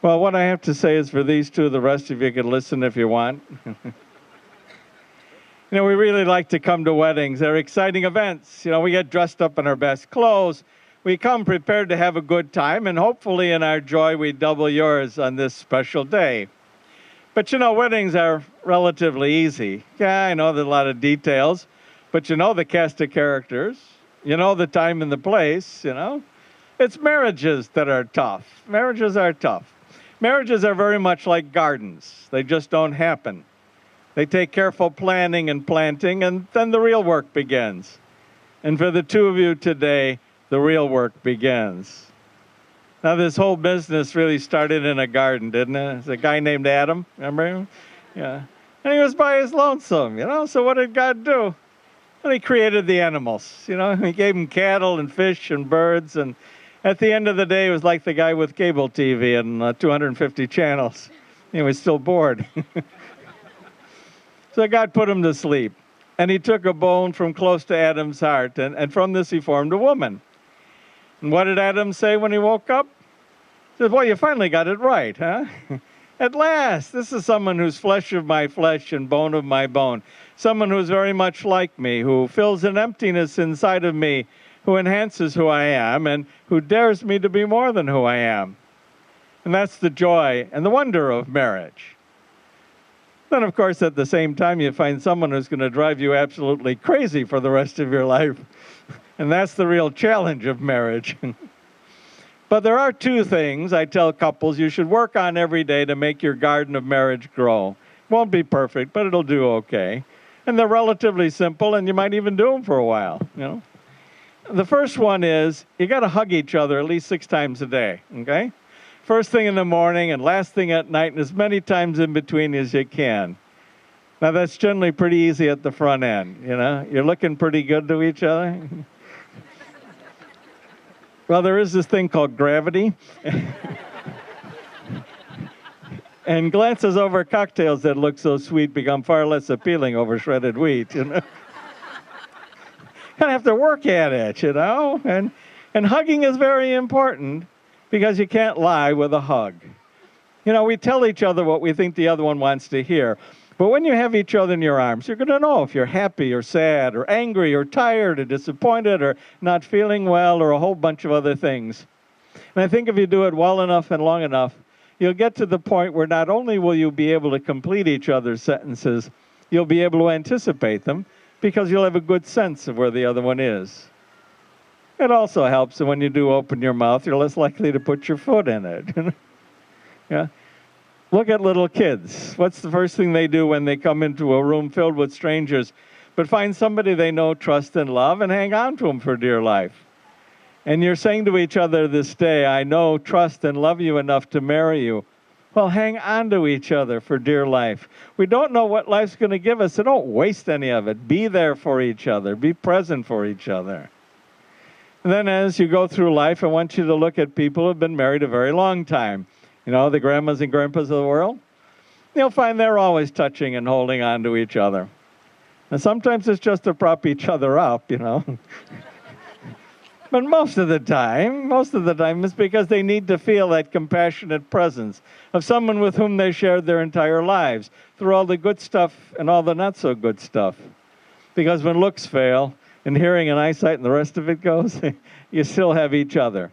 Well, what I have to say is for these two, the rest of you can listen if you want. We really like to come to weddings. They're exciting events. We get dressed up in our best clothes. We come prepared to have a good time, and hopefully in our joy we double yours on this special day. But weddings are relatively easy. Yeah, I know there's a lot of details, but the cast of characters, the time and the place, It's marriages that are tough. Marriages are tough. Marriages are very much like gardens. They just don't happen. They take careful planning and planting, and then the real work begins. And for the two of you today, the real work begins. Now, this whole business really started in a garden, didn't it? There's a guy named Adam, remember him? Yeah. And he was by his lonesome, So what did God do? Well, he created the animals, He gave him cattle and fish and birds, and at the end of the day, it was like the guy with cable TV and 250 channels. He was still bored. So God put him to sleep, and he took a bone from close to Adam's heart, and from this he formed a woman. And what did Adam say when he woke up? He said, well, you finally got it right, huh? At last, this is someone who's flesh of my flesh and bone of my bone. Someone who's very much like me, who fills an emptiness inside of me, who enhances who I am, and who dares me to be more than who I am. And that's the joy and the wonder of marriage. Then, of course, at the same time, you find someone who's going to drive you absolutely crazy for the rest of your life. And that's the real challenge of marriage. But there are two things I tell couples you should work on every day to make your garden of marriage grow. Won't be perfect, but it'll do okay. And they're relatively simple, and you might even do them for a while, The first one is you got to hug each other at least 6 times a day, okay? First thing in the morning and last thing at night, and as many times in between as you can. Now, that's generally pretty easy at the front end, You're looking pretty good to each other. Well, there is this thing called gravity. And glances over cocktails that look so sweet become far less appealing over shredded wheat, Kind of have to work at it, And hugging is very important because you can't lie with a hug. We tell each other what we think the other one wants to hear. But when you have each other in your arms, you're going to know if you're happy or sad or angry or tired or disappointed or not feeling well or a whole bunch of other things. And I think if you do it well enough and long enough, you'll get to the point where not only will you be able to complete each other's sentences, you'll be able to anticipate them because you'll have a good sense of where the other one is. It also helps that when you do open your mouth, you're less likely to put your foot in it. Yeah. Look at little kids. What's the first thing they do when they come into a room filled with strangers? But find somebody they know, trust, and love, and hang on to them for dear life. And you're saying to each other this day, I know, trust, and love you enough to marry you. Well, hang on to each other for dear life. We don't know what life's going to give us, so don't waste any of it. Be there for each other. Be present for each other. And then as you go through life, I want you to look at people who have been married a very long time. The grandmas and grandpas of the world. You'll find they're always touching and holding on to each other. And sometimes it's just to prop each other up, But most of the time, it's because they need to feel that compassionate presence of someone with whom they shared their entire lives, through all the good stuff and all the not so good stuff. Because when looks fail, and hearing and eyesight and the rest of it goes, you still have each other.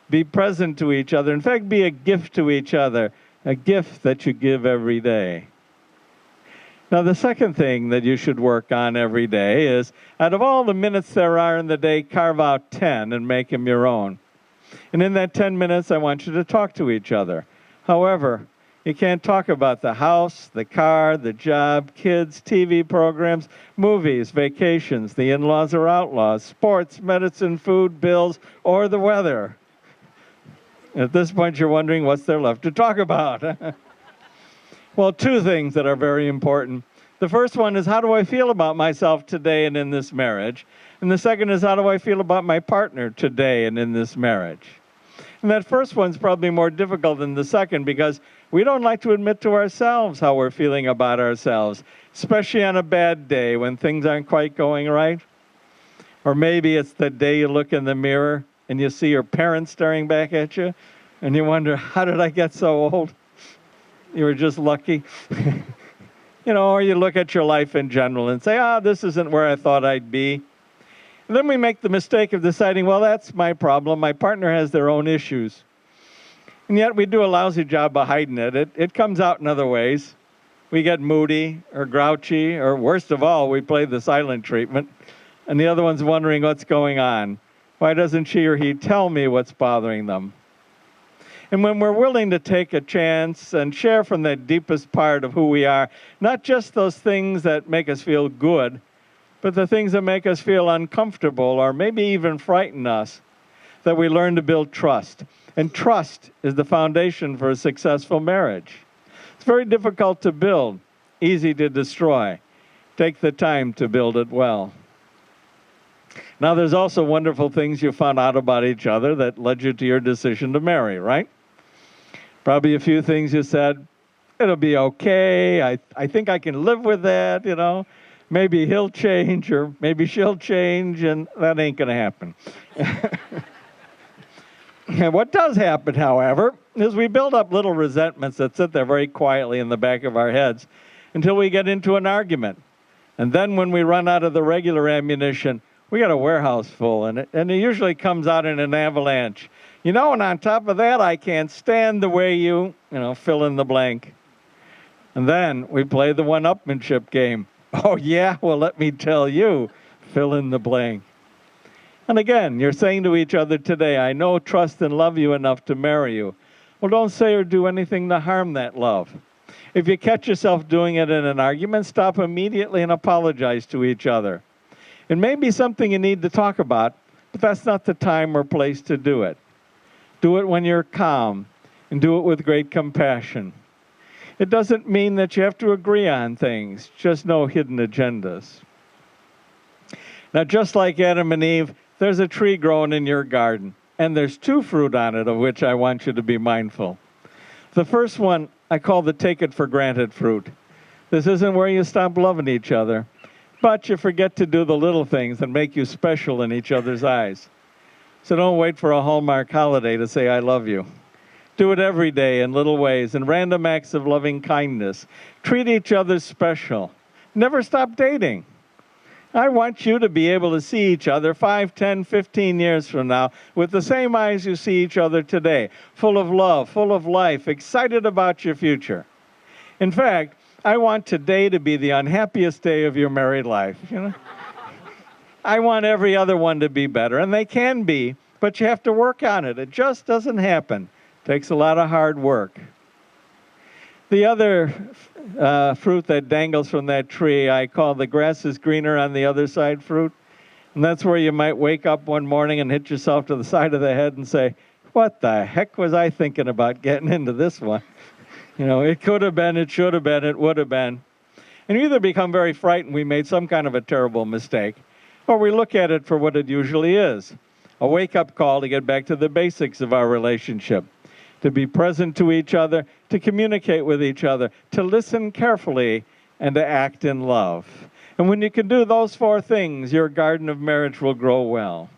Be present to each other. In fact, be a gift to each other, a gift that you give every day. Now, the second thing that you should work on every day is, out of all the minutes there are in the day, carve out 10 and make them your own. And in that 10 minutes, I want you to talk to each other. However, you can't talk about the house, the car, the job, kids, TV programs, movies, vacations, the in-laws or outlaws, sports, medicine, food, bills, or the weather. At this point, you're wondering what's there left to talk about. Well, 2 things that are very important. The first one is, how do I feel about myself today and in this marriage? And the second is, how do I feel about my partner today and in this marriage? And that first one's probably more difficult than the second because we don't like to admit to ourselves how we're feeling about ourselves, especially on a bad day when things aren't quite going right. Or maybe it's the day you look in the mirror and you see your parents staring back at you, And you wonder, how did I get so old? You were just lucky. Or you look at your life in general and say, this isn't where I thought I'd be. And then we make the mistake of deciding, well, that's my problem. My partner has their own issues. And yet we do a lousy job of hiding it. It comes out in other ways. We get moody or grouchy, or worst of all, we play the silent treatment. And the other one's wondering what's going on. Why doesn't she or he tell me what's bothering them? And when we're willing to take a chance and share from the deepest part of who we are, not just those things that make us feel good, but the things that make us feel uncomfortable or maybe even frighten us, that we learn to build trust. And trust is the foundation for a successful marriage. It's very difficult to build, easy to destroy. Take the time to build it well. Now, there's also wonderful things you found out about each other that led you to your decision to marry, right? Probably a few things you said, it'll be okay, I think I can live with that, Maybe he'll change or maybe she'll change, and that ain't going to happen. And what does happen, however, is we build up little resentments that sit there very quietly in the back of our heads until we get into an argument. And then when we run out of the regular ammunition, we got a warehouse full, and it usually comes out in an avalanche. And on top of that, I can't stand the way you fill in the blank. And then we play the one-upmanship game. Oh, yeah? Well, let me tell you, fill in the blank. And again, you're saying to each other today, I know, trust, and love you enough to marry you. Well, don't say or do anything to harm that love. If you catch yourself doing it in an argument, stop immediately and apologize to each other. It may be something you need to talk about, but that's not the time or place to do it. Do it when you're calm, and do it with great compassion. It doesn't mean that you have to agree on things, just no hidden agendas. Now, just like Adam and Eve, there's a tree growing in your garden, and there's 2 fruit on it of which I want you to be mindful. The first one I call the take it for granted fruit. This isn't where you stop loving each other, but you forget to do the little things that make you special in each other's eyes. So don't wait for a Hallmark holiday to say I love you. Do it every day in little ways, in random acts of loving kindness. Treat each other special. Never stop dating. I want you to be able to see each other 5, 10, 15 years from now with the same eyes you see each other today, full of love, full of life, excited about your future. In fact, I want today to be the unhappiest day of your married life. I want every other one to be better, and they can be, but you have to work on it. It just doesn't happen. Takes a lot of hard work. The other fruit that dangles from that tree, I call the grass is greener on the other side fruit. And that's where you might wake up one morning and hit yourself to the side of the head and say, what the heck was I thinking about getting into this one? It could have been, it should have been, it would have been. And you either become very frightened we made some kind of a terrible mistake, or we look at it for what it usually is, a wake-up call to get back to the basics of our relationship. To be present to each other, to communicate with each other, to listen carefully, and to act in love. And when you can do those 4 things, your garden of marriage will grow well.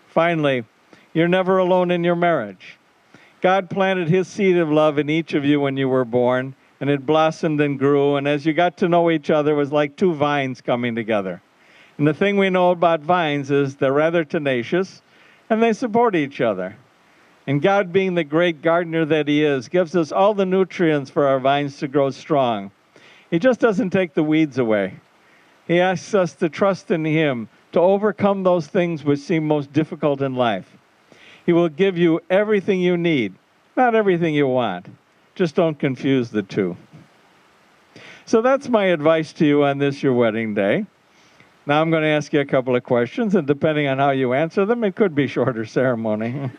Finally, you're never alone in your marriage. God planted his seed of love in each of you when you were born, and it blossomed and grew, and as you got to know each other, it was like 2 vines coming together. And the thing we know about vines is they're rather tenacious, and they support each other. And God, being the great gardener that he is, gives us all the nutrients for our vines to grow strong. He just doesn't take the weeds away. He asks us to trust in him, to overcome those things which seem most difficult in life. He will give you everything you need, not everything you want. Just don't confuse the two. So that's my advice to you on this, your wedding day. Now I'm going to ask you a couple of questions, and depending on how you answer them, it could be shorter ceremony.